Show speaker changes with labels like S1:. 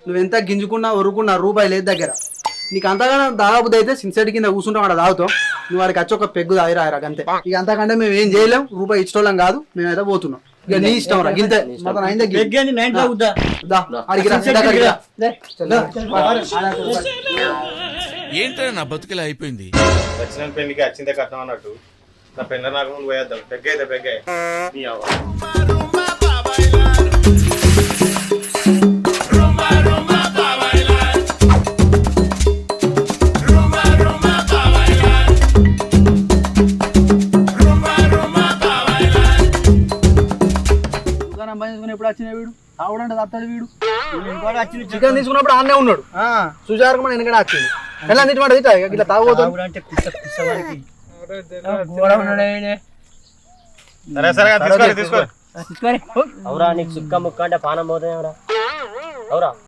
S1: నువ్వెంత గింజుకున్నా ఒరుకున్నా రూపాయి లేదు దగ్గర. నీకు అంతగానో దాదాపు అయితే సిన్సెట్ కింద కూర్చుంటాం అక్కడ తాగుతాం. నువ్వు వాడికి వచ్చి ఒక పెగ్గు తాగిరాయరా అంతే. ఇక అంతకంటే మేము ఏం చేయలేం. రూపాయి ఇచ్చోళ్ళం కాదు, మేమైతే పోతున్నాం. ఇక నీ ఇష్టం రా. గింతే మొత్తం అయిందే.
S2: ఏంటో నా బతుకులా అయిపోయింది.
S3: వచ్చిన పెళ్లికి వచ్చిందే కట్నం అన్నట్టు నా పెళ్ళ నాకు ముందు పోయేద్దాం. పెగ్గైతే పెగ్గాయి
S1: ఎప్పుడు వచ్చిన వీడు ఆవిడంటే తత్తాడు. వీడు చికెన్ తీసుకున్నప్పుడు ఆనే ఉన్నాడు. సుజార్ మన వెనకడ వచ్చింది. ఎలా తిట్టమాట ఇట్లా తాగుతాడు.
S3: తీసుకో
S4: అవురా నీకు సుక్క ముక్క అంటే పానం పోతుంది అవురా.